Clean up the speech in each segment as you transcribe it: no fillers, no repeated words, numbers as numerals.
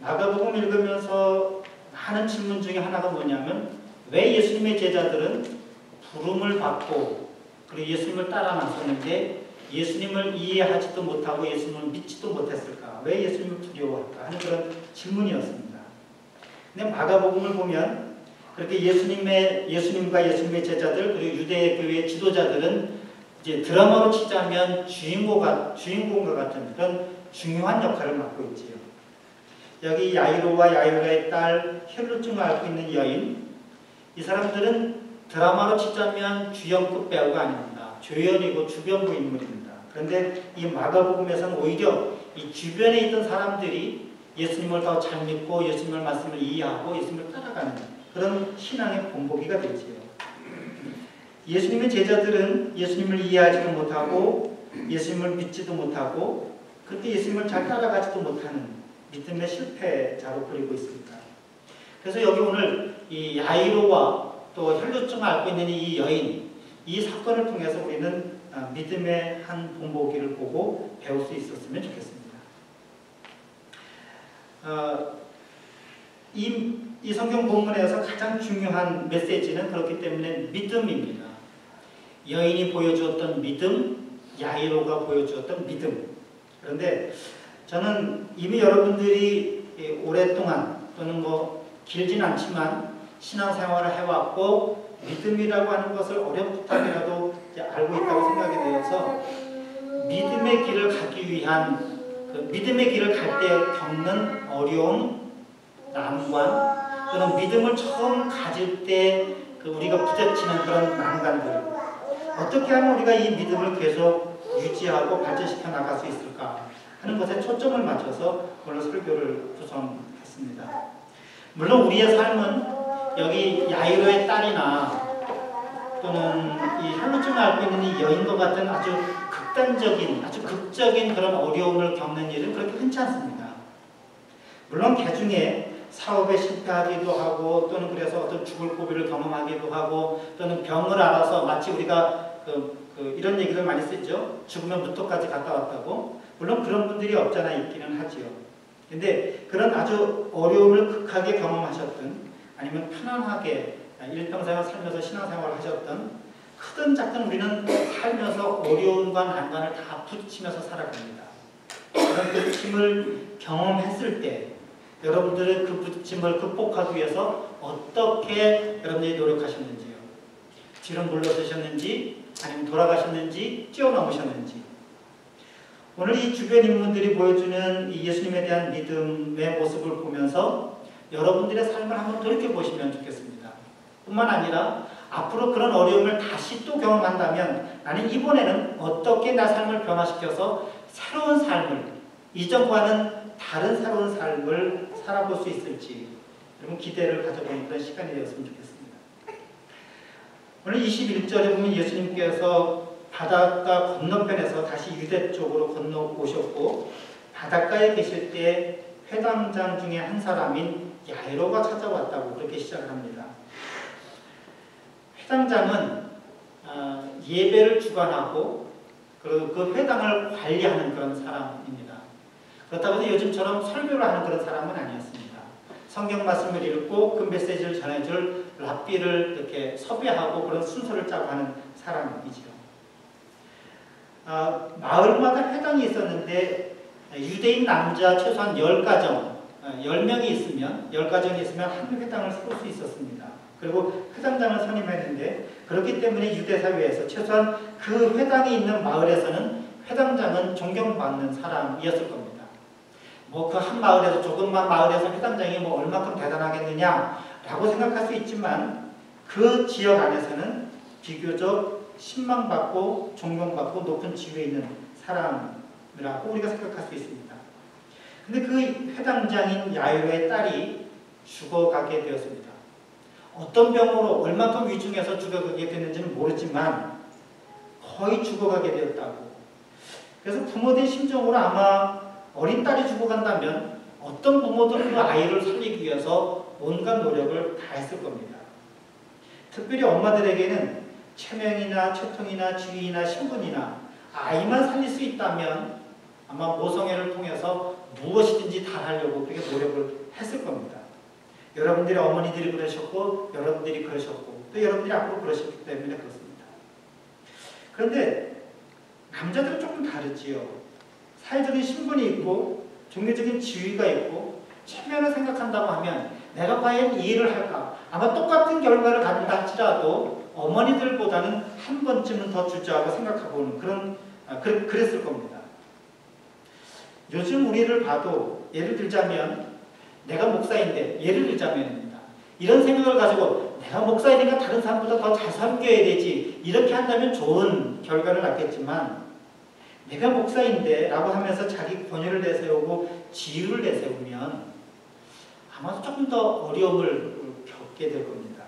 마가복음 읽으면서 많은 질문 중에 하나가 뭐냐면 왜 예수님의 제자들은 부름을 받고 그리고 예수님을 따라 나섰는데 예수님을 이해하지도 못하고 예수님을 믿지도 못했을까? 왜 예수님을 두려워할까? 하는 그런 질문이었습니다. 근데 마가복음을 보면 그렇게 예수님과 예수님의 제자들 그리고 유대 교회의 지도자들은 이제 드라마로 치자면 주인공과 같은 그런 중요한 역할을 맡고 있지요. 여기 야이로와 야이로의 딸 혈루증을 앓고 있는 여인, 이 사람들은 드라마로 치자면 주연급 배우가 아닙니다. 조연이고 주변부 인물입니다. 그런데 이 마가복음에서는 오히려 이 주변에 있던 사람들이 예수님을 더 잘 믿고 예수님의 말씀을 이해하고 예수님을 따라가는 그런 신앙의 본보기가 되지요. 예수님의 제자들은 예수님을 이해하지도 못하고 예수님을 믿지도 못하고 그렇게 예수님을 잘 따라가지도 못하는 믿음의 실패자로 그리고 있습니다. 그래서 여기 오늘 이 야이로와 또 혈루증을 앓고 있는 이 여인, 이 사건을 통해서 우리는 믿음의 한 본보기를 보고 배울 수 있었으면 좋겠습니다. 이 성경 본문에서 가장 중요한 메시지는 그렇기 때문에 믿음입니다. 여인이 보여주었던 믿음, 야이로가 보여주었던 믿음. 그런데 저는 이미 여러분들이 오랫동안 또는 뭐 길진 않지만 신앙생활을 해왔고 믿음이라고 하는 것을 어렴풋하게라도 알고 있다고 생각이 되어서 믿음의 길을 가기 위한 믿음의 길을 갈 때 겪는 어려움, 난관 또는 믿음을 처음 가질 때 우리가 부딪히는 그런 난관들 어떻게 하면 우리가 이 믿음을 계속 유지하고 발전시켜 나갈 수 있을까 하는 것에 초점을 맞춰서 오늘 설교를 구성했습니다. 물론 우리의 삶은 여기 야이로의 딸이나 또는 이 혈루증을 앓고 있는 이 여인과 같은 아주 극단적인, 아주 극적인 그런 어려움을 겪는 일은 그렇게 흔치 않습니다. 물론 개중에 사업에 실패하기도 하고 또는 그래서 어떤 죽을 고비를 경험하기도 하고 또는 병을 알아서 마치 우리가 이런 얘기를 많이 쓰죠. 죽으면 무토까지 갔다 왔다고. 물론 그런 분들이 없잖아 있기는 하지요. 근데 그런 아주 어려움을 극하게 경험하셨든 아니면 편안하게 일평생을 살면서 신앙생활을 하셨던 크든 작든 우리는 살면서 어려움과 난관을 다 부딪히면서 살아갑니다. 그런 부딪힘을 경험했을 때 여러분들은 그 부딪힘을 극복하기 위해서 어떻게 여러분들이 노력하셨는지요? 뒤로 물러서셨는지 아니면 돌아가셨는지 뛰어넘으셨는지 오늘 이 주변 인물들이 보여주는 이 예수님에 대한 믿음의 모습을 보면서 여러분들의 삶을 한번 돌이켜보시면 좋겠습니다. 뿐만 아니라 앞으로 그런 어려움을 다시 또 경험한다면 나는 이번에는 어떻게 나 삶을 변화시켜서 새로운 삶을 이전과는 다른 새로운 삶을 살아볼 수 있을지 여러분 기대를 가져보는 그런 시간이 되었으면 좋겠습니다. 오늘 21절에 보면 예수님께서 바닷가 건너편에서 다시 유대 쪽으로 건너오셨고 바닷가에 계실 때 회당장 중에 한 사람인 야이로가 찾아왔다고 그렇게 시작을 합니다. 회당장은 예배를 주관하고 그 회당을 관리하는 그런 사람입니다. 그렇다고 해서 요즘처럼 설교를 하는 그런 사람은 아니었습니다. 성경 말씀을 읽고 그 메시지를 전해줄 랍비를 이렇게 섭외하고 그런 순서를 짜고 하는 사람이죠. 마을마다 회당이 있었는데 유대인 남자 최소한 10가정, 10명이 있으면 10가정이 있으면 한 회당을 세울 수 있었습니다. 그리고 회당장을 선임했는데 그렇기 때문에 유대 사회에서 최소한 그 회당이 있는 마을에서는 회당장은 존경받는 사람이었을 겁니다. 뭐 그 한 마을에서 조금만 마을에서 회당장이 뭐 얼마큼 대단하겠느냐라고 생각할 수 있지만 그 지역 안에서는 비교적 신망받고 존경받고 높은 지위에 있는 사람이라고 우리가 생각할 수 있습니다. 근데 그 회당장인 야이로의 딸이 죽어가게 되었습니다. 어떤 병으로 얼마큼 위중해서 죽어가게 됐는지는 모르지만 거의 죽어가게 되었다고. 그래서 부모된 심정으로 아마 어린 딸이 죽어간다면 어떤 부모들은 그 아이를 살리기 위해서 온갖 노력을 다했을 겁니다. 특별히 엄마들에게는 체명이나 채통이나 지위나 신분이나 아이만 살릴 수 있다면 아마 모성애를 통해서 무엇이든지 다 하려고 그렇게 노력을 했을 겁니다. 여러분들의 어머니들이 그러셨고 여러분들이 그러셨고 또 여러분들이 앞으로 그러셨기 때문에 그렇습니다. 그런데 남자들은 조금 다르지요. 사회적인 신분이 있고 종교적인 지위가 있고 체면을 생각한다고 하면 내가 과연 이 일을 할까? 아마 똑같은 결과를 갖는다 할지라도 어머니들보다는 한 번쯤은 더 주저하고 생각해보는 그랬을 겁니다. 요즘 우리를 봐도 예를 들자면 내가 목사인데 예를 들자면입니다. 이런 생각을 가지고 내가 목사이니까 다른 사람보다 더 잘 섬겨야 되지 이렇게 한다면 좋은 결과를 낳겠지만 내가 목사인데 라고 하면서 자기 권위를 내세우고 지위를 내세우면 아마도 조금 더 어려움을 겪게 될 겁니다.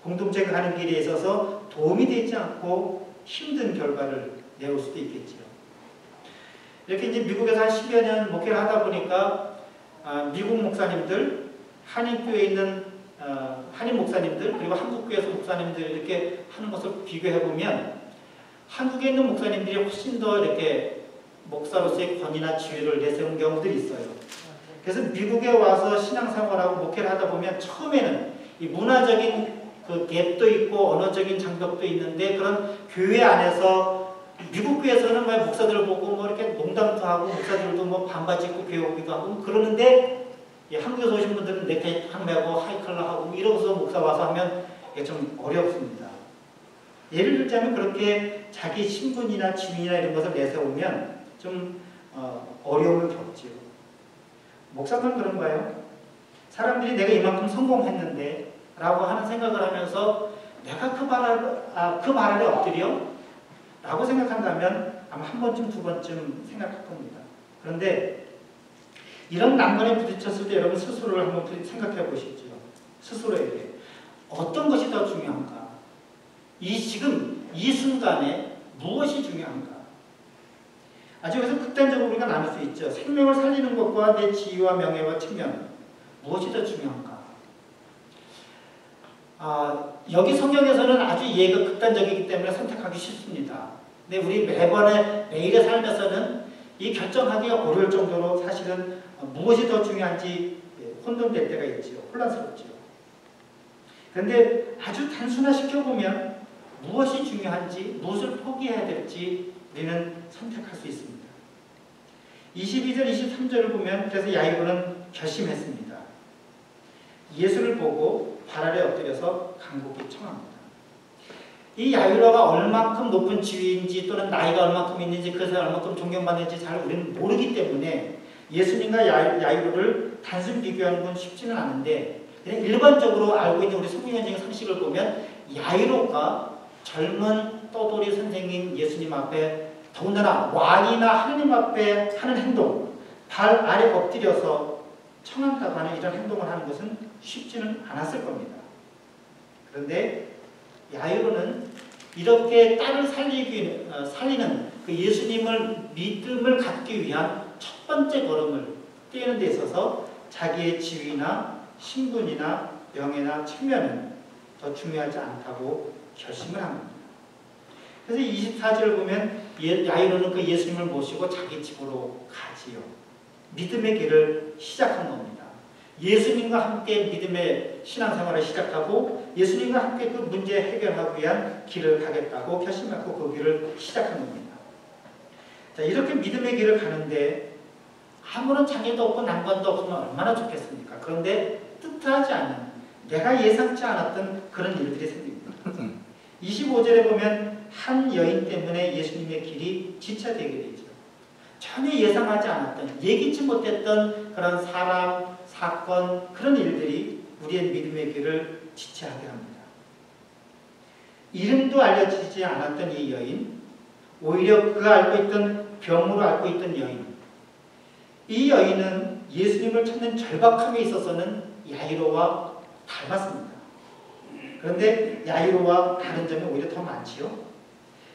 공동체가 가는 길에 있어서 도움이 되지 않고 힘든 결과를 내올 수도 있겠지요. 이렇게 이제 미국에서 한 10여 년 목회를 하다 보니까 미국 목사님들, 한인교회에 있는 한인 목사님들 그리고 한국교회에서 목사님들 이렇게 하는 것을 비교해 보면 한국에 있는 목사님들이 훨씬 더 이렇게 목사로서의 권위나 지위를 내세운 경우들이 있어요. 그래서 미국에 와서 신앙생활하고 목회를 하다 보면 처음에는 이 문화적인 그 갭도 있고 언어적인 장벽도 있는데 그런 교회 안에서 미국 교회에서는 뭐 목사들을 보고 뭐 이렇게 농담도 하고 목사들도 뭐 반바지 입고 교회 오기도 하고 그러는데 한국에서 오신 분들은 넥타이 탁 매고 하이컬러 하고 이러고서 목사 와서 하면 이게 좀 어렵습니다. 예를 들자면 그렇게 자기 신분이나 지위나 이런 것을 내세우면 좀 어려움을 겪지요. 목사만 그런가요? 사람들이 내가 이만큼 성공했는데 라고 하는 생각을 하면서 내가 그 말 아래 엎드려? 라고 생각한다면 아마 한 번쯤 두 번쯤 생각할 겁니다. 그런데 이런 난관에 부딪혔을 때 여러분 스스로를 한번 생각해 보시죠. 스스로에게 어떤 것이 더 중요한가? 지금 이 순간에 무엇이 중요한가? 아주 그래서 극단적으로 우리가 나눌 수 있죠. 생명을 살리는 것과 내 지위와 명예와 측면 무엇이 더 중요한가? 여기 성경에서는 아주 예가 극단적이기 때문에 선택하기 쉽습니다. 근데 우리 매일의 삶에서는 이 결정하기가 어려울 정도로 사실은 무엇이 더 중요한지 혼돈될 때가 있지요. 혼란스럽지요. 그런데 아주 단순화시켜보면 무엇이 중요한지, 무엇을 포기해야 될지 우리는 선택할 수 있습니다. 22절, 23절을 보면 그래서 야이로는 결심했습니다. 예수를 보고 발 아래 엎드려서 간곡히 청합니다. 이 야이로가 얼만큼 높은 지위인지 또는 나이가 얼만큼 있는지 그 사람이 얼만큼 존경받는지 잘 우리는 모르기 때문에 예수님과 야이로를 단순 비교하는 건 쉽지는 않은데 그냥 일반적으로 알고 있는 우리 성경적인 상식을 보면 야이로가 젊은 떠돌이 선생님 예수님 앞에 더군다나 왕이나 하느님 앞에 하는 행동, 발 아래 엎드려서 청한다고 하는 이런 행동을 하는 것은 쉽지는 않았을 겁니다. 그런데 야이로는 이렇게 딸을 살리는 그 예수님을 믿음을 갖기 위한 첫 번째 걸음을 떼는 데 있어서 자기의 지위나 신분이나 명예나 측면은 더 중요하지 않다고 결심을 합니다. 그래서 24절을 보면 야이로는 그 예수님을 모시고 자기 집으로 가지요. 믿음의 길을 시작한 겁니다. 예수님과 함께 믿음의 신앙생활을 시작하고 예수님과 함께 그 문제 해결하기 위한 길을 가겠다고 결심하고 그 길을 시작한 겁니다. 자, 이렇게 믿음의 길을 가는데 아무런 장애도 없고 난관도 없으면 얼마나 좋겠습니까? 그런데 뜻하지 않은 내가 예상치 않았던 그런 일들이 생깁니다. 25절에 보면 한 여인 때문에 예수님의 길이 지체되게 되죠. 전혀 예상하지 않았던 예기치 못했던 그런 사람, 사건, 그런 일들이 우리의 믿음의 길을 지체하게 합니다. 이름도 알려지지 않았던 이 여인, 오히려 그가 알고 있던 병으로 앓고 있던 여인, 이 여인은 예수님을 찾는 절박함에 있어서는 야이로와 닮았습니다. 그런데 야이로와 다른 점이 오히려 더 많지요.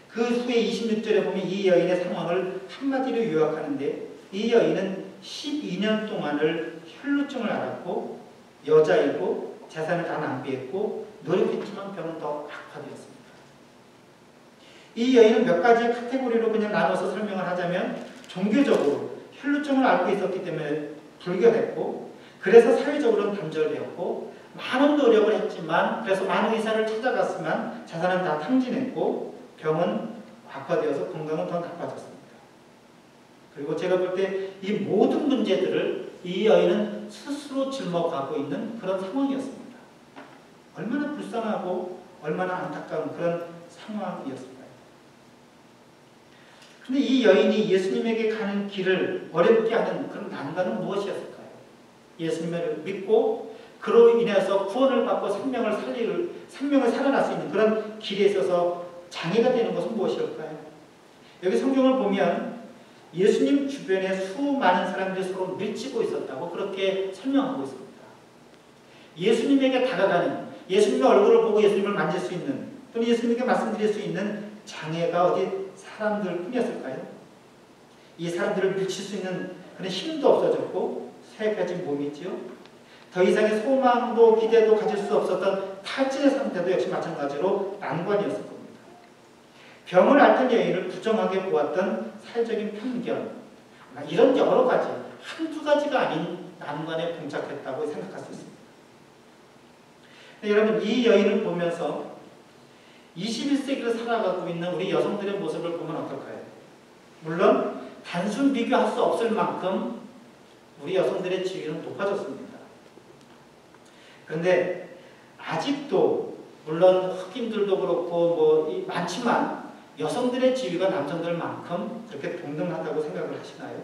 그 후에 26절에 보면 이 여인의 상황을 한마디로 요약하는데 이 여인은 12년 동안을 혈루증을 앓았고 여자이고 재산을 다 낭비했고 노력했지만 병은 더 악화되었습니다. 이 여인은 몇 가지 카테고리로 그냥 나눠서 설명을 하자면 종교적으로 혈루증을 앓고 있었기 때문에 불결했고, 그래서 사회적으로는 단절되었고, 많은 노력을 했지만, 그래서 많은 의사를 찾아갔지만 자산은 다 탕진했고 병은 악화되어서 건강은 더 나빠졌습니다. 그리고 제가 볼 때 이 모든 문제들을 이 여인은 스스로 짊어가고 있는 그런 상황이었습니다. 얼마나 불쌍하고 얼마나 안타까운 그런 상황이었을까요? 근데 이 여인이 예수님에게 가는 길을 어렵게 하는 그런 난관은 무엇이었을까요? 예수님을 믿고 그로 인해서 구원을 받고 생명을 살아날 수 있는 그런 길에 있어서 장애가 되는 것은 무엇일까요? 여기 성경을 보면 예수님 주변에 수많은 사람들이 서로 밀치고 있었다고 그렇게 설명하고 있습니다. 예수님에게 다가가는, 예수님의 얼굴을 보고 예수님을 만질 수 있는, 또는 예수님에게 말씀드릴 수 있는 장애가 어디 사람들 뿐이었을까요? 이 사람들을 밀칠 수 있는 그런 힘도 없어졌고 쇠약해진 몸이지요. 더 이상의 소망도 기대도 가질 수 없었던 탈진의 상태도 역시 마찬가지로 난관이었을 겁니다. 병을 앓던 여인을 부정하게 보았던 사회적인 편견, 이런 여러 가지, 한두 가지가 아닌 난관에 봉착했다고 생각할 수 있습니다. 여러분, 이 여인을 보면서 21세기를 살아가고 있는 우리 여성들의 모습을 보면 어떨까요? 물론 단순 비교할 수 없을 만큼 우리 여성들의 지위는 높아졌습니다. 그런데 아직도 물론 흑인들도 그렇고 많지만 여성들의 지위가 남성들만큼 그렇게 동등하다고 생각을 하시나요?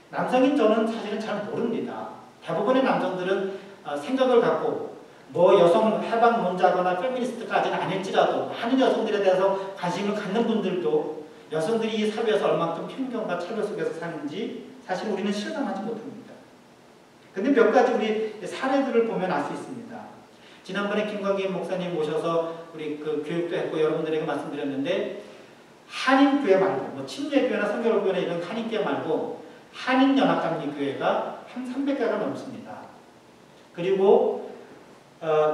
남성인 저는 사실은 잘 모릅니다. 대부분의 남성들은 생각을 갖고 여성 해방론자거나 페미니스트까지는 아닐지라도 많은 여성들에 대해서 관심을 갖는 분들도 여성들이 이 사회에서 얼마큼 편견과 차별 속에서 사는지 사실 우리는 실감하지 못합니다. 근데 몇 가지 우리 사례들을 보면 알 수 있습니다. 지난번에 김광기 목사님 모셔서 우리 그 교육도 했고 여러분들에게 말씀드렸는데, 한인교회 말고 침례교회나 성결교회나 이런 한인교회 말고 한인연합감리교회가 한 300개가 넘습니다. 그리고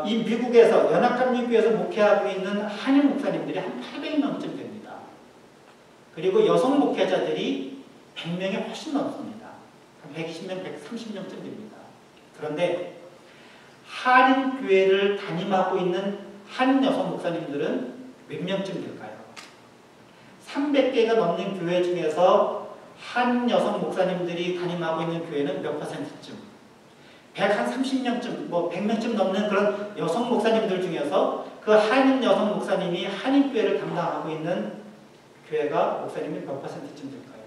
이 미국에서 연합감리교회에서 목회하고 있는 한인 목사님들이 한 800명쯤 됩니다. 그리고 여성 목회자들이 100명이 훨씬 넘습니다. 한 120명, 130명쯤 됩니다. 그런데 한인 교회를 담임하고 있는 한인 여성 목사님들은 몇 명쯤 될까요? 300개가 넘는 교회 중에서 한인 여성 목사님들이 담임하고 있는 교회는 몇 %쯤? 130명쯤, 100명쯤 넘는 그런 여성 목사님들 중에서 그 한인 여성 목사님이 한인 교회를 담당하고 있는 교회가 목사님이 몇 %쯤 될까요?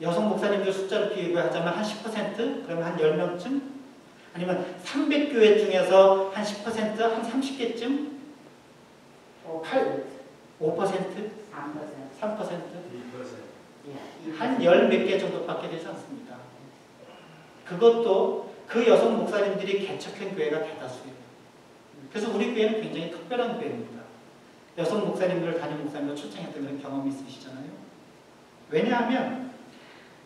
여성 목사님들 숫자를 비교하자면 한 10%? 그러면 한 10명쯤? 아니면 300교회 중에서 한 10%? 한 30개쯤? 5%? 3%? 한 열 몇 개 정도밖에 되지 않습니다. 그것도 그 여성 목사님들이 개척한 교회가 대다수예요. 그래서 우리 교회는 굉장히 특별한 교회입니다. 여성 목사님들을 담임 목사님으로 초청했던 그런 경험이 있으시잖아요. 왜냐하면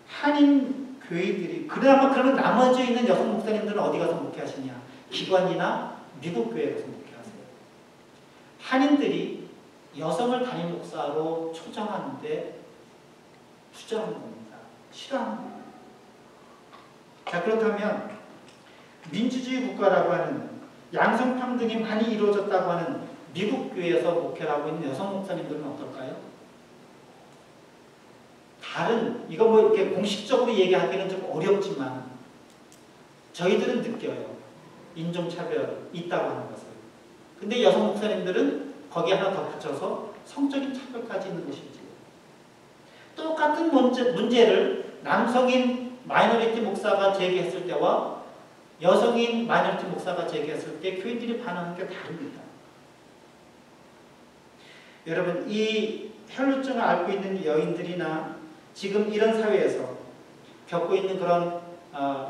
한인 교회들이, 그나마 그러면 나머지 있는 여성 목사님들은 어디 가서 목회하시냐? 기관이나 미국 교회에 가서 목회하세요. 한인들이 여성을 담임 목사로 초청하는데 주저하는 겁니다. 싫어하는 겁니다. 자, 그렇다면 민주주의 국가라고 하는 양성평등이 많이 이루어졌다고 하는 미국 교회에서 목회를 하고 있는 여성 목사님들은 어떨까요? 이거 이렇게 공식적으로 얘기하기는 좀 어렵지만 저희들은 느껴요. 인종차별 있다고 하는 것을. 근데 여성 목사님들은 거기에 하나 더 붙여서 성적인 차별까지 있는 것이지. 똑같은 문제를 남성인 마이너리티 목사가 제기했을 때와 여성인 마이너리티 목사가 제기했을 때 교인들이 반응하는 게 다릅니다. 여러분, 이 혈루증을 앓고 있는 여인들이나 지금 이런 사회에서 겪고 있는 그런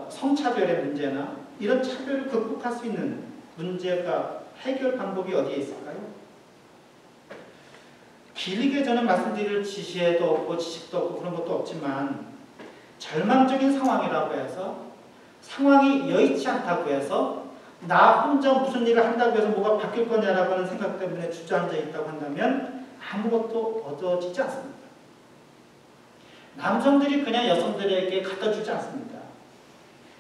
성차별의 문제나 이런 차별을 극복할 수 있는 문제가 해결 방법이 어디에 있을까요? 길게 저는 말씀드릴 지시도 없고 지식도 없고 그런 것도 없지만 절망적인 상황이라고 해서 상황이 여의치 않다고 해서 나 혼자 무슨 일을 한다고 해서 뭐가 바뀔 거냐라고 하는 생각 때문에 주저앉아 있다고 한다면 아무것도 얻어지지 않습니다. 남성들이 그냥 여성들에게 갖다 주지 않습니다.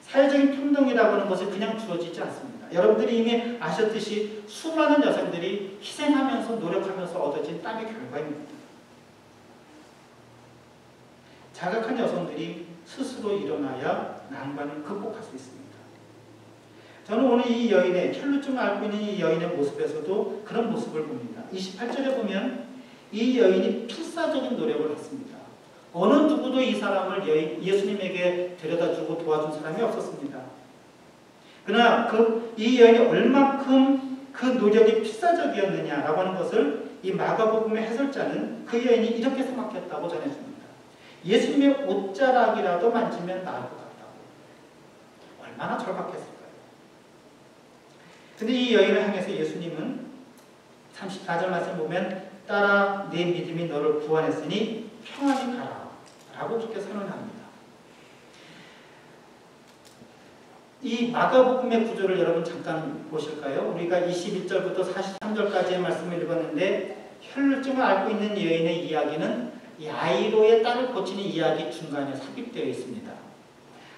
사회적인 평등이라고 하는 것이 그냥 주어지지 않습니다. 여러분들이 이미 아셨듯이 수많은 여성들이 희생하면서 노력하면서 얻어진 땀의 결과입니다. 자각한 여성들이 스스로 일어나야 난관을 극복할 수 있습니다. 저는 오늘 이 여인의 혈루증을 앓고 있는 이 여인의 모습에서도 그런 모습을 봅니다. 28절에 보면 이 여인이 필사적인 노력을 했습니다. 어느 누구도 이 사람을 예수님에게 데려다주고 도와준 사람이 없었습니다. 그러나 이 여인이 얼마큼 그 노력이 필사적이었느냐라고 하는 것을 이 마가복음의 해설자는 그 여인이 이렇게 생각했다고 전해줍니다. 예수님의 옷자락이라도 만지면 나을 것 같다고. 얼마나 절박했을까요? 근데 이 여인을 향해서 예수님은 34절 말씀 보면 따라 네 믿음이 너를 구원했으니 평안히 가라 라고 그렇게 선언합니다. 이 마가복음의 구조를 여러분 잠깐 보실까요? 우리가 21절부터 43절까지의 말씀을 읽었는데 혈루증을 앓고 있는 여인의 이야기는 야이로의 딸을 고치는 이야기 중간에 삽입되어 있습니다.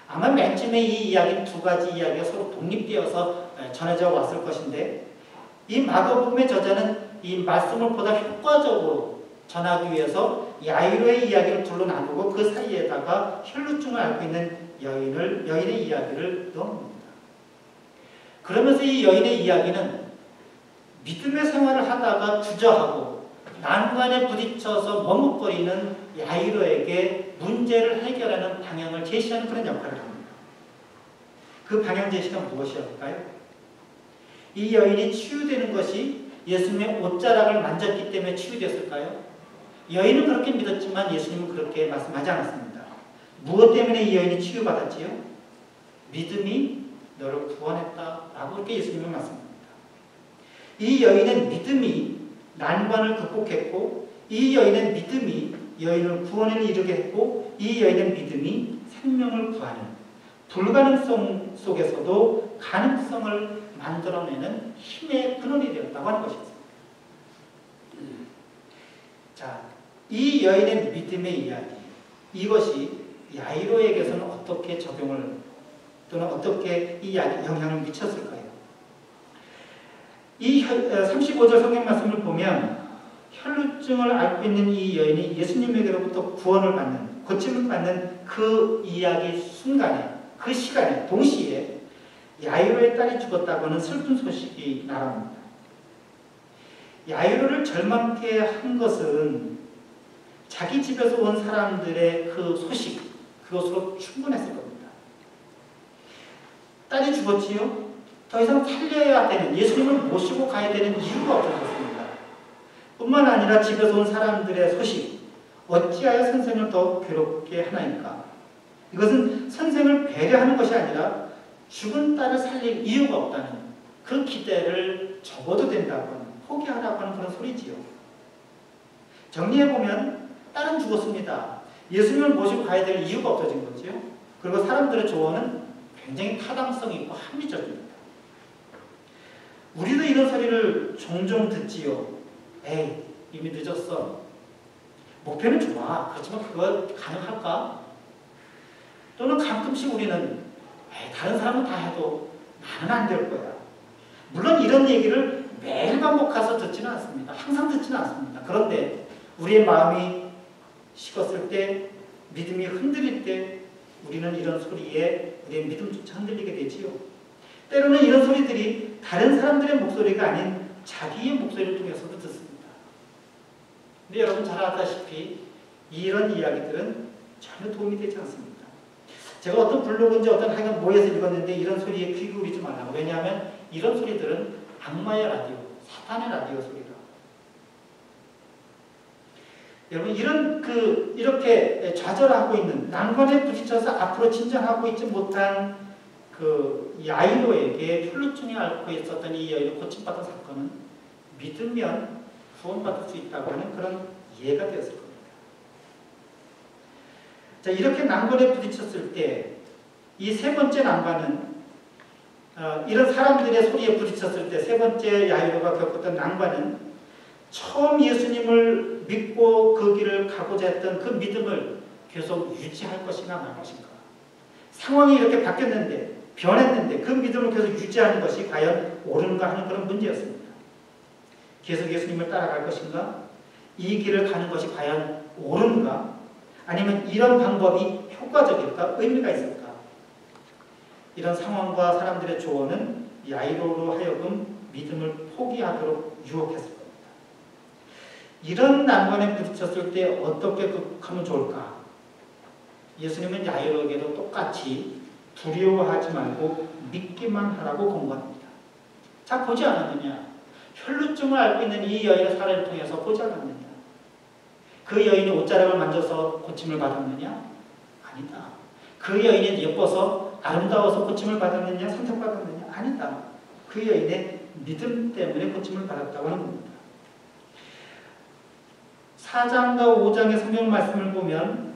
아마 맨 처음에 이 이야기는 두 가지 이야기가 서로 독립되어서 전해져 왔을 것인데 이 마가복음의 저자는 이 말씀을 보다 효과적으로 전하기 위해서 야이로의 이야기를 둘로 나누고 그 사이에다가 혈루증을 앓고 있는 여인의 이야기를 넣습니다. 그러면서 이 여인의 이야기는 믿음의 생활을 하다가 주저하고 난관에 부딪혀서 머뭇거리는 야이로에게 문제를 해결하는 방향을 제시하는 그런 역할을 합니다. 그 방향 제시가 무엇이었을까요? 이 여인이 치유되는 것이 예수님의 옷자락을 만졌기 때문에 치유되었을까요? 여인은 그렇게 믿었지만 예수님은 그렇게 말씀하지 않았습니다. 무엇 때문에 이 여인이 치유받았지요? 믿음이 너를 구원했다라고 그렇게 예수님은 말씀합니다. 이 여인의 믿음이 난관을 극복했고 이 여인의 믿음이 여인을 구원에 이르게 했고 이 여인의 믿음이 생명을 구하는 불가능성 속에서도 가능성을 만들어내는 힘의 근원이 되었다고 하는 것이었습니다. 자, 이 여인의 믿음의 이야기, 이것이 야이로에게서는 어떻게 적용을 또는 어떻게 이 영향을 미쳤을까요? 이 35절 성경 말씀을 보면 혈루증을 앓고 있는 이 여인이 예수님에게로부터 구원을 받는, 고침을 받는 그 이야기 순간에, 그 시간에, 동시에 야이로의 딸이 죽었다고 하는 슬픈 소식이 날아옵니다. 야이로를 절망케 한 것은 자기 집에서 온 사람들의 그 소식, 그것으로 충분했을 겁니다. 딸이 죽었지요? 더 이상 살려야 되는, 예수님을 모시고 가야 되는 이유가 없어졌습니다. 뿐만 아니라 집에서 온 사람들의 소식, 어찌하여 선생을 더 괴롭게 하나이까? 이것은 선생을 배려하는 것이 아니라 죽은 딸을 살릴 이유가 없다는 그 기대를 접어도 된다고 하는, 포기하라고 하는 그런 소리지요. 정리해보면 딸은 죽었습니다. 예수님을 모시고 가야 될 이유가 없어진 거죠. 그리고 사람들의 조언은 굉장히 타당성 있고 합리적입니다. 우리도 이런 소리를 종종 듣지요. 에이, 이미 늦었어. 목표는 좋아. 그렇지만 그거 가능할까? 또는 가끔씩 우리는 에이, 다른 사람은 다 해도 나는 안 될 거야. 물론 이런 얘기를 매일 반복해서 듣지는 않습니다. 항상 듣지는 않습니다. 그런데 우리의 마음이 식었을 때, 믿음이 흔들릴 때 우리는 이런 소리에 우리의 믿음조차 흔들리게 되지요. 때로는 이런 소리들이 다른 사람들의 목소리가 아닌 자기의 목소리를 통해서도 듣습니다. 근데 여러분 잘 아다시피 이런 이야기들은 전혀 도움이 되지 않습니다. 제가 어떤 블로그인지 어떤 하여간 모여서 읽었는데 이런 소리에 귀 기울이지 말라고. 왜냐하면 이런 소리들은 악마의 라디오, 사탄의 라디오 소리라. 여러분 이렇게 좌절하고 있는, 난관에 부딪혀서 앞으로 진전하고 있지 못한 그 야이로에게 혈루증이 앓고 있었던 이 여인을 고침받은 사건은 믿으면 구원받을 수 있다고 하는 그런 예가 되었을 겁니다. 자, 이렇게 난관에 부딪혔을 때 이 세 번째 난관은 이런 사람들의 소리에 부딪혔을 때 세 번째 야이로가 겪었던 난관은 처음 예수님을 믿고 그 길을 가고자 했던 그 믿음을 계속 유지할 것인가 말 것인가. 상황이 이렇게 바뀌었는데, 변했는데 그 믿음을 계속 유지하는 것이 과연 옳은가 하는 그런 문제였습니다. 계속 예수님을 따라갈 것인가? 이 길을 가는 것이 과연 옳은가? 아니면 이런 방법이 효과적일까? 의미가 있을까? 이런 상황과 사람들의 조언은 야이로로 하여금 믿음을 포기하도록 유혹했을 겁니다. 이런 난관에 부딪혔을 때 어떻게 극복하면 좋을까? 예수님은 야이로에게도 똑같이 두려워하지 말고 믿기만 하라고 권고합니다. 자, 보지 않았느냐? 혈루증을 앓고 있는 이 여인의 사례를 통해서 보지 않았느냐? 그 여인이 옷자락을 만져서 고침을 받았느냐? 아니다. 그 여인이 예뻐서 아름다워서 고침을 받았느냐? 선택받았느냐? 아니다. 그 여인의 믿음 때문에 고침을 받았다고 하는 겁니다. 4장과 5장의 성경 말씀을 보면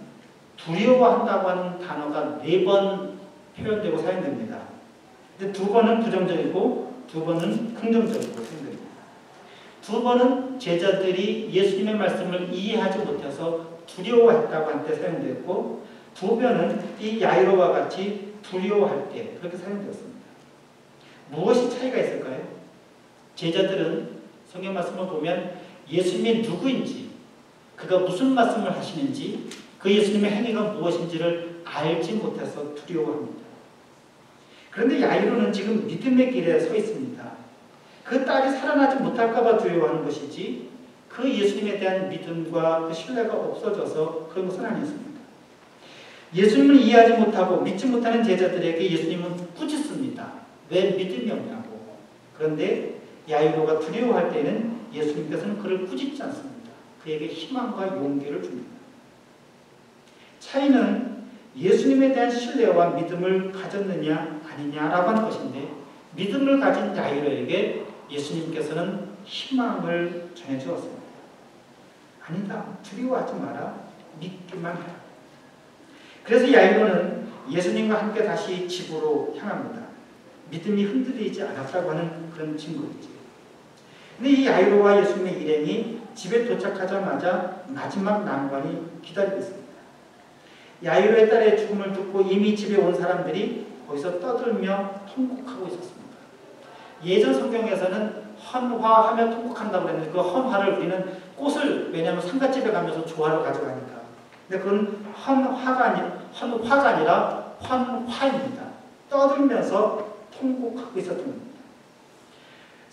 두려워한다고 하는 단어가 4번 표현되고 사용됩니다. 근데 2번은 부정적이고 2번은 긍정적이고 사용됩니다. 2번은 제자들이 예수님의 말씀을 이해하지 못해서 두려워했다고 할 때 사용되었고 2번은 이 야이로와 같이 두려워할 때 그렇게 사용되었습니다. 무엇이 차이가 있을까요? 제자들은 성경 말씀을 보면 예수님이 누구인지, 그가 무슨 말씀을 하시는지, 그 예수님의 행위가 무엇인지를 알지 못해서 두려워합니다. 그런데 야이로는 지금 믿음의 길에 서 있습니다. 그 딸이 살아나지 못할까 봐 두려워하는 것이지 그 예수님에 대한 믿음과 그 신뢰가 없어져서 그런 것은 아니었습니다. 예수님을 이해하지 못하고 믿지 못하는 제자들에게 예수님은 꾸짖습니다. 왜 믿음이 없냐고. 그런데 야이로가 두려워할 때는 예수님께서는 그를 꾸짖지 않습니다. 그에게 희망과 용기를 줍니다. 차이는 예수님에 대한 신뢰와 믿음을 가졌느냐 아니냐라고 하는 것인데 믿음을 가진 야이로에게 예수님께서는 희망을 전해주었습니다. 아니다. 두려워하지 마라. 믿기만 하라. 그래서 야이로는 예수님과 함께 다시 집으로 향합니다. 믿음이 흔들리지 않았다고 하는 그런 증거이죠. 근데 이 야이로와 예수님의 일행이 집에 도착하자마자 마지막 난관이 기다리고 있습니다. 야이로의 딸의 죽음을 듣고 이미 집에 온 사람들이 거기서 떠들며 통곡하고 있었습니다. 예전 성경에서는 헌화하며 통곡한다고 했는데 그 헌화를 우리는 꽃을 왜냐하면 상갓집에 가면서 조화를 가져가니까. 근데 그건 헌화가 아니라 헌화입니다. 떠들면서 통곡하고 있었던 겁니다.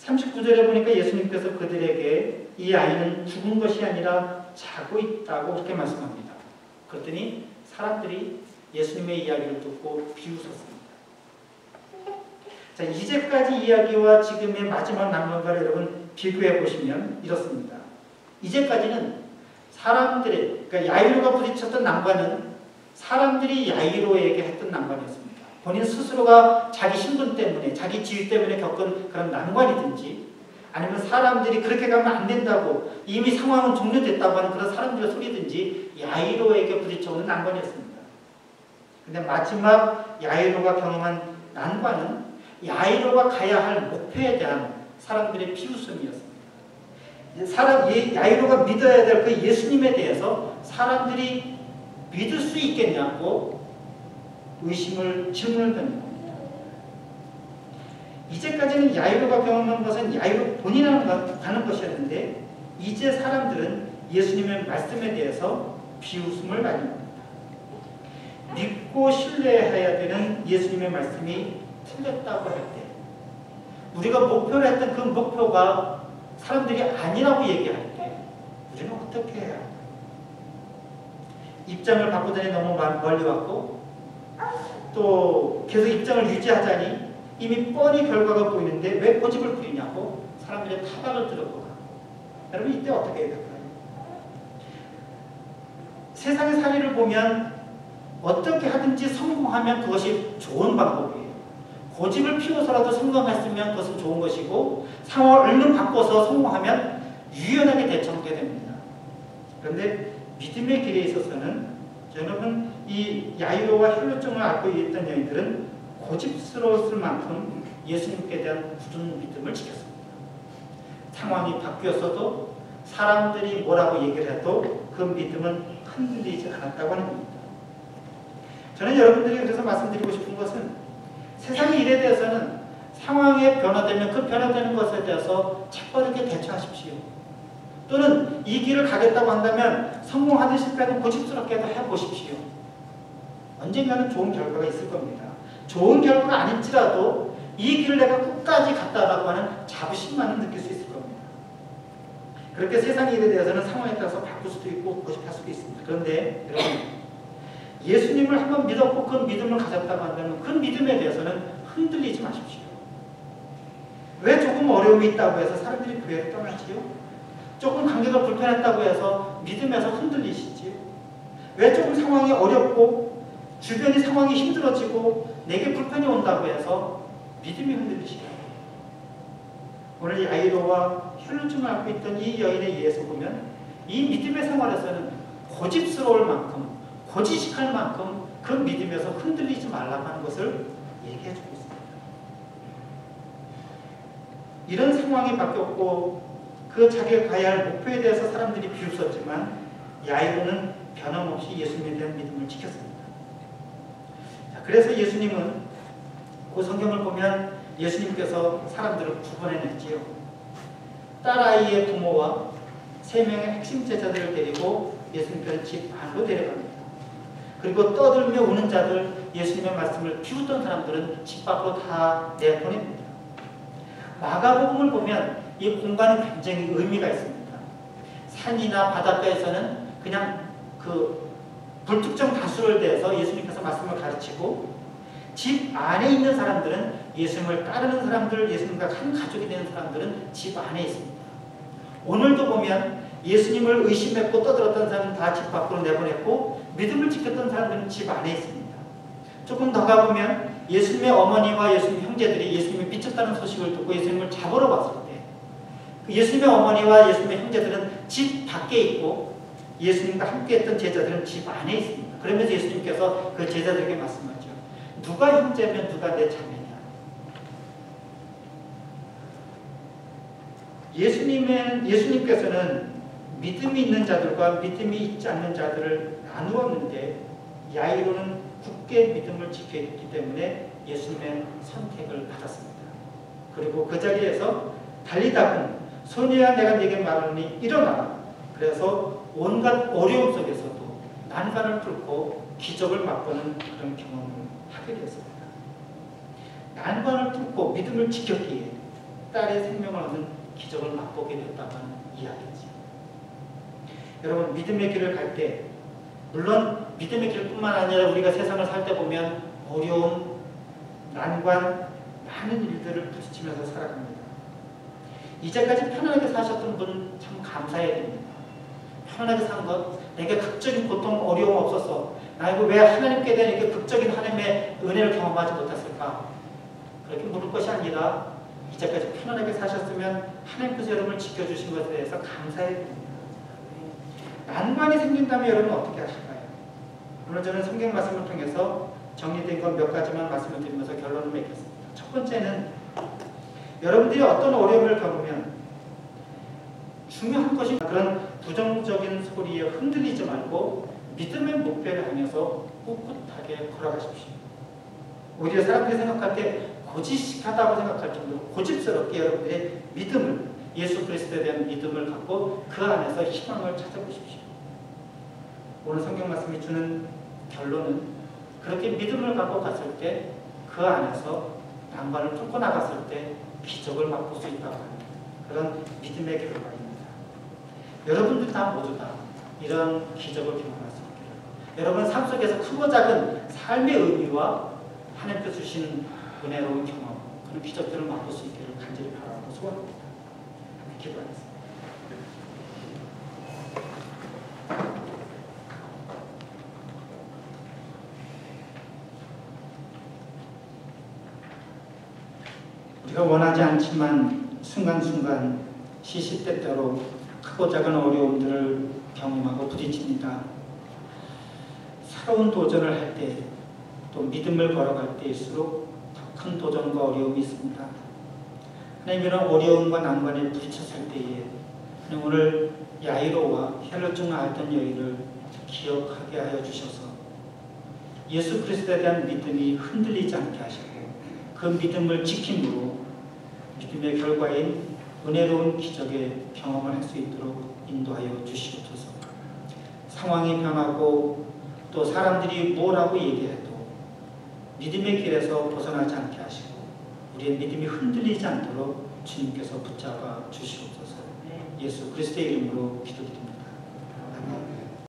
39절에 보니까 예수님께서 그들에게 이 아이는 죽은 것이 아니라 자고 있다고 그렇게 말씀합니다. 그랬더니 사람들이 예수님의 이야기를 듣고 비웃었습니다. 자, 이제까지 이야기와 지금의 마지막 난관과 여러분 비교해 보시면 이렇습니다. 이제까지는 사람들의, 그러니까 야이로가 부딪혔던 난관은 사람들이 야이로에게 했던 난관이었습니다. 본인 스스로가 자기 신분 때문에, 자기 지위 때문에 겪은 그런 난관이든지 아니면 사람들이 그렇게 가면 안 된다고 이미 상황은 종료됐다고 하는 그런 사람들의 소리든지 야이로에게 부딪혀오는 난관이었습니다. 근데 마지막 야이로가 경험한 난관은 야이로가 가야 할 목표에 대한 사람들의 비웃음이었습니다. 야이로가 믿어야 될 그 예수님에 대해서 사람들이 믿을 수 있겠냐고 질문을 던진 겁니다. 이제까지는 야이로가 경험한 것은 야이로 본인이 가는 것이었는데 이제 사람들은 예수님의 말씀에 대해서 비웃음을 받는 겁니다. 믿고 신뢰해야 되는 예수님의 말씀이 틀렸다고 할 때, 우리가 목표로 했던 그 목표가 사람들이 아니라고 얘기할 때 우리는 어떻게 해야 할까? 입장을 바꾸더니 너무 멀리 왔고 또 계속 입장을 유지하자니 이미 뻔히 결과가 보이는데 왜 고집을 부리냐고 사람들의 타박을 들었고, 여러분 이때 어떻게 해야 될까요? 세상의 사례를 보면 어떻게 하든지 성공하면 그것이 좋은 방법이에요. 고집을 피워서라도 성공했으면 그것은 좋은 것이고 상황을 얼른 바꿔서 성공하면 유연하게 대처하게 됩니다. 그런데 믿음의 길에 있어서는 여러분 이 야이로와 혈루증을 앓고 있던 여인들은 고집스러웠을 만큼 예수님께 대한 굳은 믿음을 지켰습니다. 상황이 바뀌었어도 사람들이 뭐라고 얘기를 해도 그 믿음은 흔들리지 않았다고 하는 겁니다. 저는 여러분들이 그래서 말씀드리고 싶은 것은 세상의 일에 대해서는 상황에 변화되면 그 변화되는 것에 대해서 책바르게 대처하십시오. 또는 이 길을 가겠다고 한다면 성공하든 실패하든 고집스럽게도 해보십시오. 언젠가는 좋은 결과가 있을 겁니다. 좋은 결과가 아닐지라도 이 길을 내가 끝까지 갔다라고 하는 자부심만은 느낄 수 있을 겁니다. 그렇게 세상의 일에 대해서는 상황에 따라서 바꿀 수도 있고 고집할 수도 있습니다. 그런데 여러분, 예수님을 한번 믿었고 그 믿음을 가졌다고 한다면 그 믿음에 대해서는 흔들리지 마십시오. 왜 조금 어려움이 있다고 해서 사람들이 교회를 떠나지요? 조금 관계가 불편했다고 해서 믿음에서 흔들리시지요? 왜 조금 상황이 어렵고 주변의 상황이 힘들어지고 내게 불편이 온다고 해서 믿음이 흔들리시나요? 오늘 야이로와 혈루증을 앓고 있던 이 여인에 의해서 보면 이 믿음의 생활에서는 고집스러울 만큼 고지식할 만큼 그 믿음에서 흔들리지 말라고 하는 것을 얘기해 주고 있습니다. 이런 상황이 바뀌었고 그 자기가 가야 할 목표에 대해서 사람들이 비웃었지만 야이로는 변함없이 예수님에 대한 믿음을 지켰습니다. 자, 그래서 예수님은 그 성경을 보면 예수님께서 사람들을 구분해냈지요. 딸아이의 부모와 3명의 핵심 제자들을 데리고 예수님께서 집 안으로 데려갑니다. 그리고 떠들며 우는 자들, 예수님의 말씀을 비웃던 사람들은 집 밖으로 다 내보냅니다. 마가복음을 보면 이 공간이 굉장히 의미가 있습니다. 산이나 바닷가에서는 그냥 그 불특정 다수를 대해서 예수님께서 말씀을 가르치고 집 안에 있는 사람들은 예수님을 따르는 사람들, 예수님과 한 가족이 되는 사람들은 집 안에 있습니다. 오늘도 보면 예수님을 의심했고 떠들었던 사람은 다 집 밖으로 내보냈고 믿음을 지켰던 사람들은 집 안에 있습니다. 조금 더 가보면 예수님의 어머니와 예수님 형제들이 예수님이 미쳤다는 소식을 듣고 예수님을 잡으러 왔을 때 예수님의 어머니와 예수님의 형제들은 집 밖에 있고 예수님과 함께 했던 제자들은 집 안에 있습니다. 그러면서 예수님께서 그 제자들에게 말씀하죠. 누가 형제면 누가 내 자매냐. 예수님께서는 믿음이 있는 자들과 믿음이 있지 않는 자들을 나누었는데 야이로는 굳게 믿음을 지켰기 때문에 예수님의 선택을 받았습니다. 그리고 그 자리에서 달리다군 소녀야 내가 네게 말하노니 일어나라. 그래서 온갖 어려움 속에서도 난관을 뚫고 기적을 맛보는 그런 경험을 하게 되었습니다. 난관을 뚫고 믿음을 지켰기에 딸의 생명을 얻는 기적을 맛보게 되었다고 하는 이야기죠. 여러분, 믿음의 길을 갈 때 물론 믿음의 길뿐만 아니라 우리가 세상을 살 때 보면 어려움, 난관, 많은 일들을 부딪히면서 살아갑니다. 이제까지 편안하게 사셨던 분은 참 감사해야 됩니다. 편안하게 산 것, 내게 극적인 고통, 어려움 없어서 나 이거 왜 하나님께 대한 이렇게 극적인 하나님의 은혜를 경험하지 못했을까? 그렇게 물을 것이 아니라 이제까지 편안하게 사셨으면 하나님께서 여러분을 지켜주신 것에 대해서 감사해야 됩니다. 난관이 생긴다면 여러분 어떻게 하실까요? 오늘 저는 성경 말씀을 통해서 정리된 것 몇 가지만 말씀을 드리면서 결론을 맺겠습니다. 첫 번째는 여러분들이 어떤 어려움을 겪으면 중요한 것이 그런 부정적인 소리에 흔들리지 말고 믿음의 목표를 향해서 꿋꿋하게 걸어가십시오. 오히려 사람들이 생각할 때 고지식하다고 생각할 정도로 고집스럽게 여러분들의 믿음을 예수 그리스도에 대한 믿음을 갖고 그 안에서 희망을 찾아보십시오. 오늘 성경 말씀이 주는 결론은 그렇게 믿음을 갖고 갔을 때 그 안에서 난관을 뚫고 나갔을 때 기적을 맛볼 수 있다고 하는 그런 믿음의 결과입니다. 여러분들 다 모두 다 이런 기적을 경험할 수 있기를, 여러분 삶 속에서 크고 작은 삶의 의미와 하나님께서 주신 은혜로운 경험, 그런 기적들을 맛볼 수 있기를 간절히 바라고 소원합니다. 기도하겠습니다. 우리가 원하지 않지만 순간순간 시시때때로 크고 작은 어려움들을 경험하고 부딪힙니다. 새로운 도전을 할 때, 또 믿음을 걸어갈 때일수록 더 큰 도전과 어려움이 있습니다. 하나님, 이런 어려움과 난관에 부딪혔을 때에 오늘 야이로와 혈루증을 앓던 여인을 기억하게 하여 주셔서 예수 그리스도에 대한 믿음이 흔들리지 않게 하시고 그 믿음을 지킴으로 믿음의 결과인 은혜로운 기적의 경험을 할 수 있도록 인도하여 주시옵소서. 상황이 변하고 또 사람들이 뭐라고 얘기해도 믿음의 길에서 벗어나지 않게 하시고 우리의 믿음이 흔들리지 않도록 주님께서 붙잡아 주시옵소서. 예수 그리스도의 이름으로 기도드립니다.